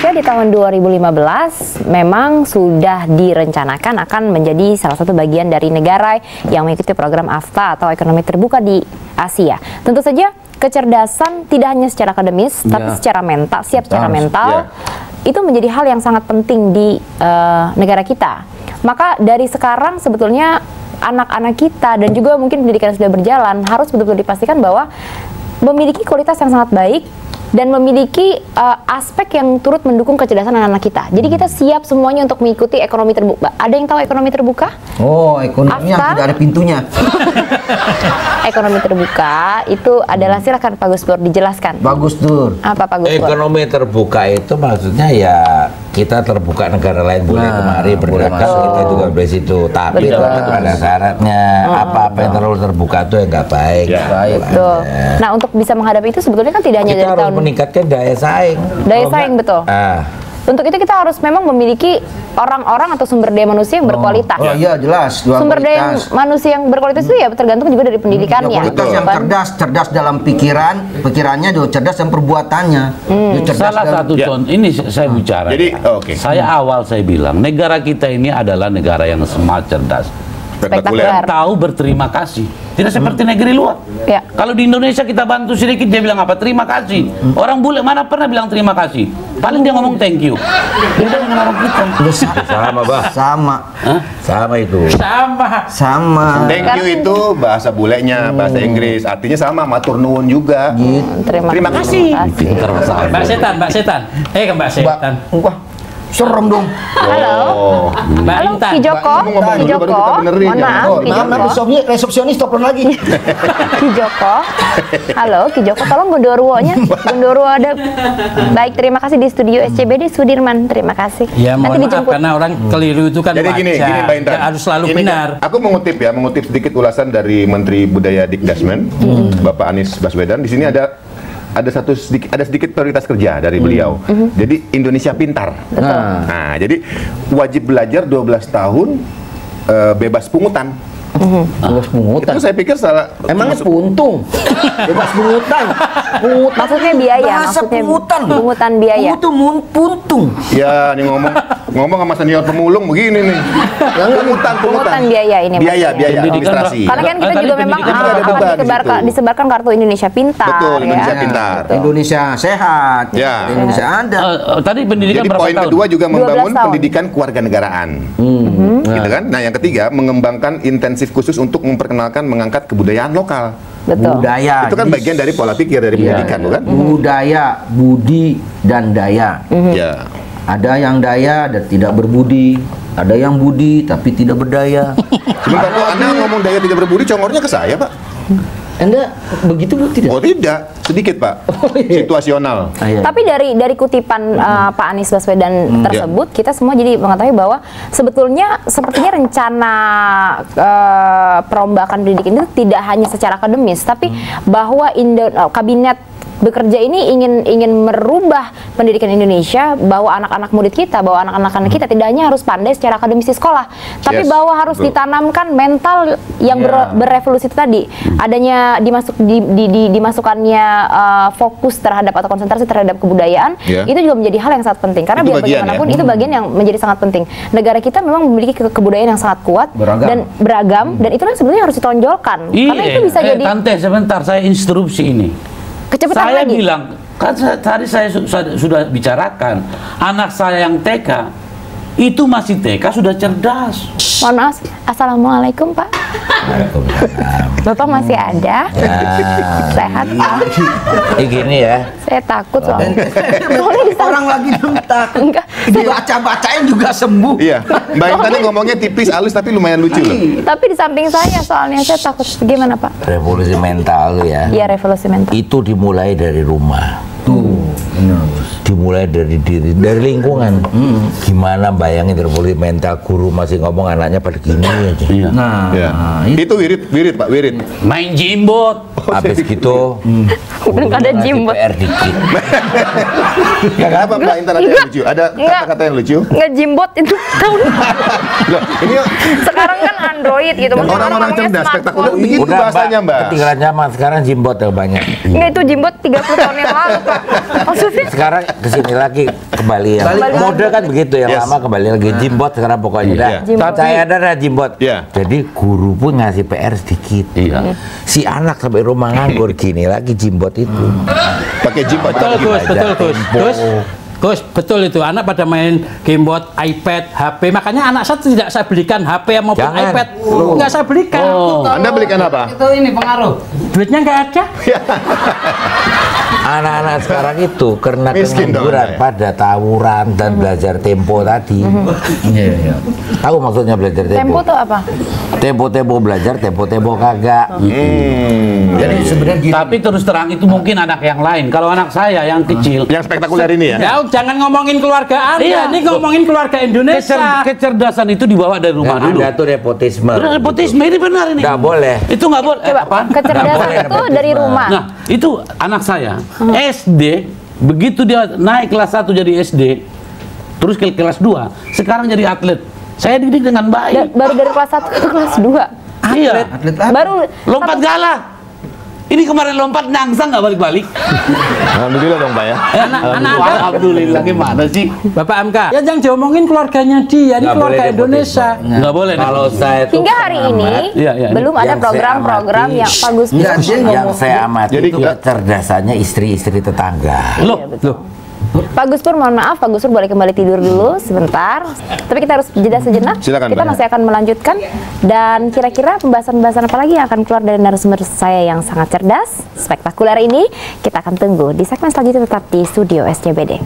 Indonesia di tahun 2015 memang sudah direncanakan akan menjadi salah satu bagian dari negara yang mengikuti program AFTA atau ekonomi terbuka di Asia. Tentu saja kecerdasan tidak hanya secara akademis, tapi secara mental, secara mental, itu menjadi hal yang sangat penting di negara kita. Maka dari sekarang sebetulnya anak-anak kita dan juga mungkin pendidikan yang sudah berjalan harus betul-betul dipastikan bahwa memiliki kualitas yang sangat baik dan memiliki aspek yang turut mendukung kecerdasan anak-anak kita. Jadi kita siap semuanya untuk mengikuti ekonomi terbuka. Ada yang tahu ekonomi terbuka? Oh, ekonomi yang tidak ada pintunya. Ekonomi terbuka itu adalah, silakan Pak Gus Dur dijelaskan. Bagus Dur. Apa Pak Gus Dur? Ekonomi terbuka itu maksudnya ya kita terbuka, negara lain boleh kemari berdagang, kita juga dari situ. Tapi ada syaratnya, apa-apa yang terlalu terbuka itu yang nggak baik. Betul. Nah, untuk bisa menghadapi itu sebetulnya kan tidak hanya kita dari harus tahun meningkatkan daya saing. Daya saing, betul. Untuk itu kita harus memang memiliki orang-orang atau sumber daya manusia yang berkualitas. Oh iya, jelas. Sumber daya manusia yang berkualitas itu ya tergantung juga dari pendidikannya. Kualitas yang cerdas dalam pikirannya juga cerdas dalam perbuatannya. Salah satu contoh ini saya bicara. Jadi, saya bilang negara kita ini adalah negara yang smart, cerdas, Spektakuler. tahu berterima kasih. Tidak seperti negeri luar. Ya. Kalau di Indonesia kita bantu sedikit, dia bilang apa? Terima kasih. Orang bule mana pernah bilang terima kasih? Paling dia ngomong thank you. Beda dengan orang kita. Sama, Bah. Sama. Sama itu. Sama. Thank you itu bahasa bulenya, bahasa Inggris. Artinya sama, matur nuwun juga. Terima kasih. Mbak Setan. Mbak Setan. Wah, serem dong. Halo. Halo, Ki Joko. Ki Joko. Mohon maaf, Ki Joko. Resepsionis telepon lagi. Ki Joko. Halo, Ki Joko, tolong gondorwonya. Gondorwo ada. Baik, terima kasih di studio SCBD Sudirman. Terima kasih. Ya, mohon maaf karena orang keliru itu kan. Jadi gini Mbak Intan. Harus selalu Ini benar. Aku mengutip sedikit ulasan dari Menteri Budaya Dikdasmen, Bapak Anies Baswedan. Di sini ada sedikit prioritas kerja dari beliau. Jadi Indonesia pintar. Nah, jadi wajib belajar 12 tahun bebas pungutan. Bebas pungutan. Itu saya pikir salah. Emangnya puntung? Bebas pungutan. Maksudnya biaya, Bahasa maksudnya pungutan. pungutan biaya. Puntung. Ya, ini ngomong sama senior pemulung begini nih. Pungutan biaya ini. Biaya administrasi. Karena kan kita juga memang akan disebarkan kartu Indonesia Pintar. Betul, Indonesia Pintar. Indonesia sehat. Ya. Indonesia ada. Tadi pendidikan Jadi berapa poin tahun? kedua juga membangun 12 tahun. pendidikan kewarganegaraan. Gitu kan? Nah, yang ketiga mengembangkan intensif khusus untuk memperkenalkan mengangkat kebudayaan lokal. Betul. Budaya. Itu kan bagian dari pola pikir dari pendidikan, bukan? Budaya, budi, dan daya. Ya. Ada yang daya dan tidak berbudi. Ada yang budi tapi tidak berdaya. Sebentar, kok Anda ngomong daya tidak berbudi, congornya ke saya, Pak? Anda begitu Bu tidak? Oh, tidak. Sedikit, Pak. Situasional. Tapi dari kutipan Pak Anies Baswedan tersebut, kita semua jadi mengetahui bahwa sebetulnya sepertinya rencana perombakan pendidikan itu tidak hanya secara akademis, tapi bahwa kabinet bekerja ini ingin merubah pendidikan Indonesia, bahwa anak-anak murid kita, bahwa anak-anak kita tidak hanya harus pandai secara akademis di sekolah, tapi bahwa harus ditanamkan mental yang berevolusi itu tadi. Adanya dimasukkannya fokus terhadap atau konsentrasi terhadap kebudayaan, itu juga menjadi hal yang sangat penting. Karena biar bagaimanapun itu bagian yang menjadi sangat penting. Negara kita memang memiliki kebudayaan yang sangat kuat dan beragam, dan itu kan sebenarnya harus ditonjolkan. Karena itu bisa jadi. Tante, sebentar, saya instruksi ini. Kecepatan saya lagi. bilang, kan tadi saya sudah bicarakan, anak saya yang TK itu masih TK sudah cerdas. Mohon maaf, assalamualaikum Pak. Bapak masih ada? Sehat Pak? Gini ya. Saya takut soalnya. Orang lagi takut. Enggak. Dibaca-bacain juga sembuh. Iya. Mbak Intan ini ngomongnya tipis, halus tapi lumayan lucu loh. Tapi di samping saya soalnya saya takut. Gimana Pak? Revolusi mental ya. Iya, revolusi mental. Itu dimulai dari rumah. Dimulai dari diri, dari lingkungan. Gimana bayangin revolusi mental, guru masih ngomong anaknya pada gini aja. Itu wirid Pak, wirid. Main jimbot. habis gitu Udah nggak ada ngasih jimbot. PR dikit. Apa Mbak Intan ada yang lucu? Ada kata-kata yang lucu? Nggak jimbot itu tahun. Loh, ini Sekarang kan Android gitu. Maksudnya orang-orang ngomongnya cerdas, smartphone. spektakuler. Begitu Udah bahasanya, Mbak. ketinggalan zaman, sekarang jimbot yang banyak. Nggak, itu jimbot 30 tahun yang lalu, Pak. Maksudnya Sekarang kesini lagi kembali yang Kembali mode lagi. kan begitu, yang Yes. lama kembali lagi jimbot sekarang pokoknya. Dah. Jimbot. Saya ada jimbot. Iya. Jadi guru pun ngasih PR sedikit. Iya. Si anak sampai rumah nganggur gini lagi jimbot itu. Pakai jimbot. Betul Gus, belajar betul Gus. tempo. Gus, betul itu. Anak pada main gamebot, iPad, HP. Makanya anak saya tidak saya belikan HP maupun Jangan. iPad. Nggak saya belikan. Anda belikan apa? Itu ini pengaruh. Duitnya nggak ada. Anak-anak sekarang itu karena Miskin dong, pengangguran Anda ya? pada tawuran dan belajar tempo tadi. Iya. Tahu maksudnya belajar tempo? tempo tuh apa? Tempo-tempo belajar, tempo-tempo kagak. Jadi sebenarnya gini. Tapi terus terang itu mungkin anak yang lain. Kalau anak saya yang kecil, Yang spektakuler ini ya? Ya, jangan ngomongin keluarga Anda. Iya. Ini ngomongin keluarga Indonesia. kecerdasan itu dibawa dari rumah dulu. Anda tuh nepotisme. Benar, nepotisme ini benar ini. Nggak boleh. Itu nggak boleh. Coba, Apaan? kecerdasan boleh itu nepotisme. dari rumah. Nah, itu anak saya SD, begitu dia naik kelas 1 jadi SD, terus ke kelas 2, sekarang jadi atlet. Saya didik dengan baik. Baru dari kelas 1 ke kelas 2. Iya. Atlet apa? Baru Lompat galah. Ini kemarin lompat nangsang nggak balik-balik. Alhamdulillah dong, Pak ya. Anak Anda, Alhamdulillah, gimana sih? Bapak MK, ya jangan diomongin keluarganya dia. Ini Nggak keluarga boleh Indonesia. Nggak boleh. Kalau saya tuh hingga hari ini Iya, iya. belum ada Yang saya program-program amati- yang Pak Gus Nggak, bisa dia ngomong. yang saya amati Jadi itu nggak- kecerdasannya istri-istri tetangga. Loh, Loh, Pak Gus Pur, mohon maaf, Pak Gus Pur boleh kembali tidur dulu sebentar. Tapi kita harus jeda sejenak. Silakan, Kita Mbak. masih akan melanjutkan. Dan kira-kira pembahasan-pembahasan apa lagi yang akan keluar dari narasumber saya yang sangat cerdas, spektakuler ini, kita akan tunggu di segmen selanjutnya tetap di Studio SCBD.